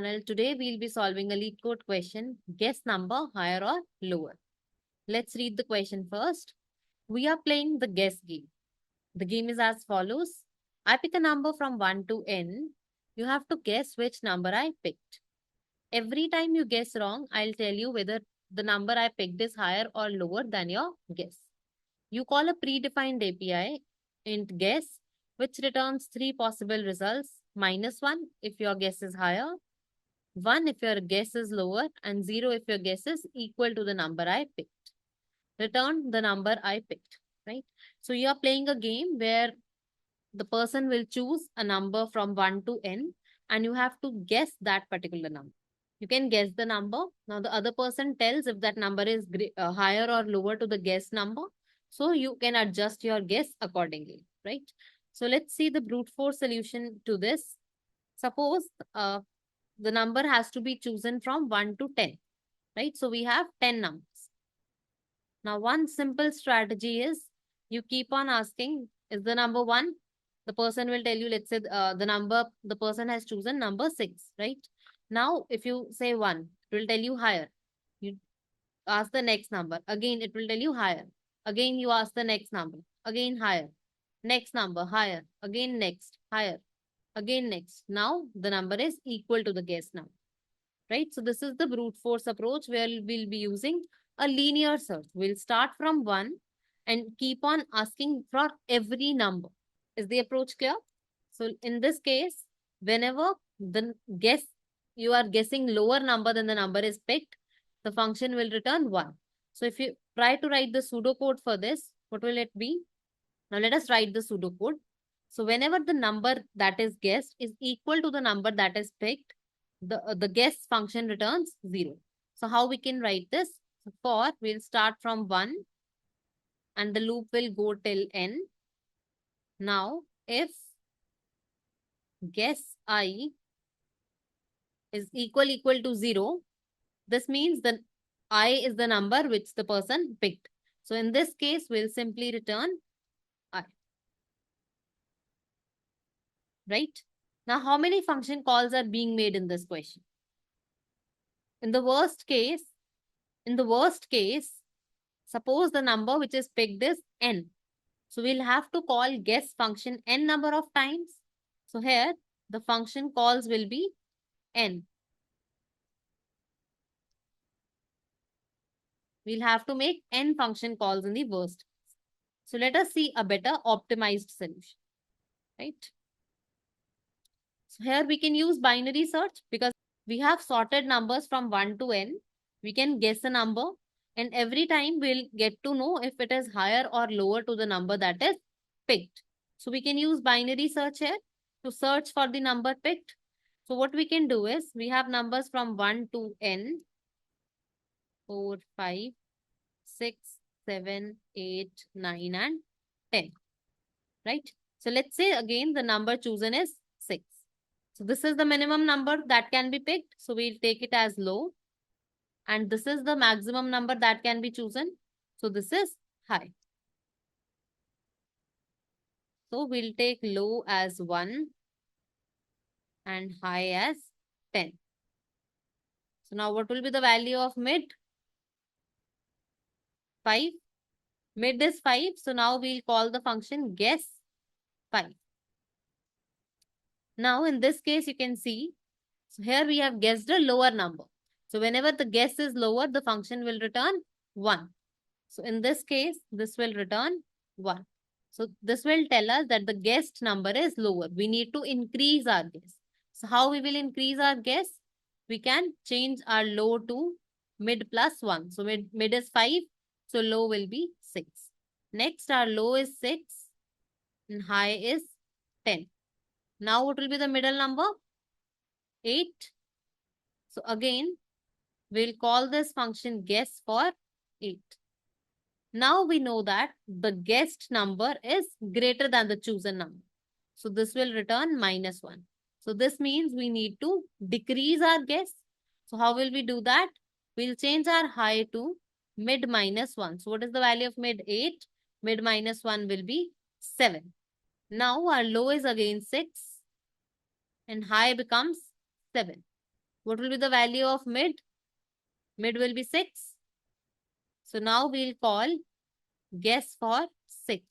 channel. Today we'll be solving a LeetCode question. Guess number higher or lower. Let's read the question first. We are playing the guess game. The game is as follows. I pick a number from 1 to n. You have to guess which number I picked. Every time you guess wrong, I'll tell you whether the number I picked is higher or lower than your guess. You call a predefined API int guess, which returns three possible results: -1 if your guess is higher, 1 if your guess is lower, and 0 if your guess is equal to the number I picked. Return the number I picked, right? So you are playing a game where the person will choose a number from 1 to n and you have to guess that particular number. You can guess the number. Now the other person tells if that number is higher or lower to the guess number. So you can adjust your guess accordingly, right? So let's see the brute force solution to this. Suppose the number has to be chosen from 1 to 10, right? So we have 10 numbers. Now one simple strategy is you keep on asking, is the number 1? The person will tell you, let's say the person has chosen number 6, right? Now, if you say 1, it will tell you higher. You ask the next number. Again, it will tell you higher. Again, you ask the next number. Again, higher. Next number, higher. Again, next, higher. Again, next. Now, the number is equal to the guess number, right? So, this is the brute force approach where we'll be using a linear search. We'll start from 1 and keep on asking for every number. Is the approach clear? So, in this case, whenever you are guessing lower number than the number is picked, the function will return 1. So if you try to write the pseudocode for this, what will it be? Now let us write the pseudocode. So whenever the number that is guessed is equal to the number that is picked, the guess function returns 0. So how we can write this? So for, we'll start from 1 and the loop will go till n. Now if guess I is equal to 0, this means that I is the number which the person picked. So in this case, we'll simply return I. Right? Now, how many function calls are being made in this question? In the worst case, suppose the number which is picked is n. So we'll have to call guess function n number of times. So here, the function calls will be n. We'll have to make n function calls in the worst. So let us see a better optimized solution, right? So here we can use binary search because we have sorted numbers from 1 to n. We can guess a number and every time we'll get to know if it is higher or lower to the number that is picked. So we can use binary search here to search for the number picked. So what we can do is we have numbers from 1 to n, 4, 5, 6, 7, 8, 9 and 10, right? So let's say again the number chosen is 6. So this is the minimum number that can be picked. So we'll take it as low. And this is the maximum number that can be chosen. So this is high. So we'll take low as 1 and high as 10. So now what will be the value of mid? 5. Mid is 5. So now we'll call the function guess 5. Now in this case, you can see, so here we have guessed a lower number. So whenever the guess is lower, the function will return 1. So in this case, this will return 1. So this will tell us that the guessed number is lower. We need to increase our guess. So how we will increase our guess? We can change our low to mid plus 1. So mid is 5. So low will be 6. Next, our low is 6 and high is 10. Now what will be the middle number? 8. So again, we'll call this function guess for 8. Now we know that the guessed number is greater than the chosen number. So this will return -1. So this means we need to decrease our guess. So how will we do that? We'll change our high to mid -1. So what is the value of mid? 8. Mid -1 will be 7. Now our low is again 6 and high becomes 7. What will be the value of mid? Mid will be 6. So now we'll call guess for 6.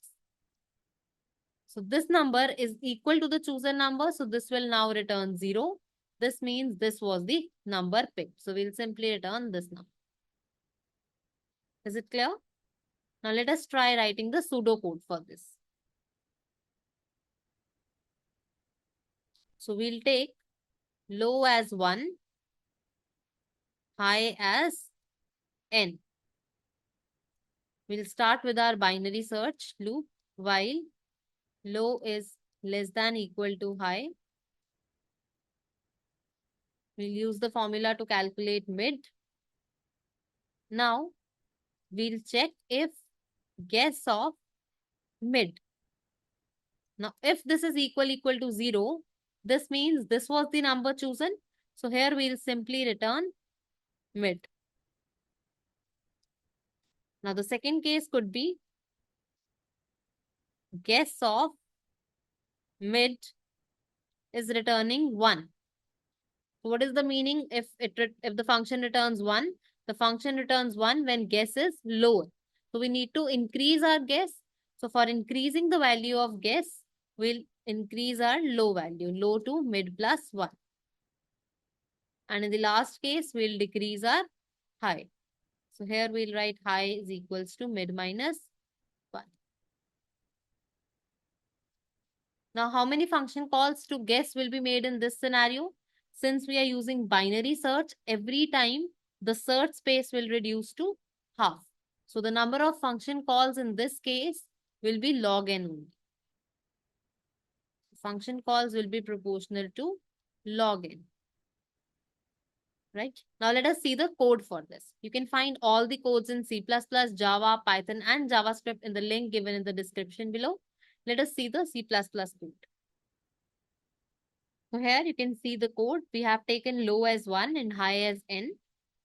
So this number is equal to the chosen number. So this will now return 0. This means this was the number picked. So we'll simply return this number. Is it clear? Now let us try writing the pseudocode for this. So we'll take low as 1, high as n. We'll start with our binary search loop while low is less than equal to high. We'll use the formula to calculate mid. Now we'll check if guess of mid. Now if this is equal to 0, this means this was the number chosen. So here we'll simply return mid. Now the second case could be guess of mid is returning 1. So what is the meaning if the function returns 1? The function returns 1 when guess is lower. So we need to increase our guess. So for increasing the value of guess, we'll increase our low value, low to mid plus 1. And in the last case, we'll decrease our high. So here we'll write high is equals to mid minus 1. Now, how many function calls to guess will be made in this scenario? Since we are using binary search, every time the search space will reduce to half. So the number of function calls in this case will be log n only. Function calls will be proportional to log n. Right? Now let us see the code for this. You can find all the codes in C++, Java, Python, and JavaScript in the link given in the description below. Let us see the C++ code. So here you can see the code. We have taken low as 1 and high as n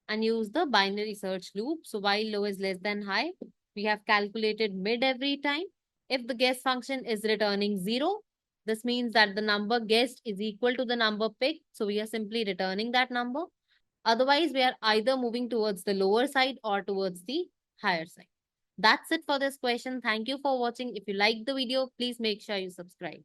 and use the binary search loop. So while low is less than high, we have calculated mid every time. If the guess function is returning 0, this means that the number guessed is equal to the number picked. So we are simply returning that number. Otherwise, we are either moving towards the lower side or towards the higher side. That's it for this question. Thank you for watching. If you liked the video, please make sure you subscribe.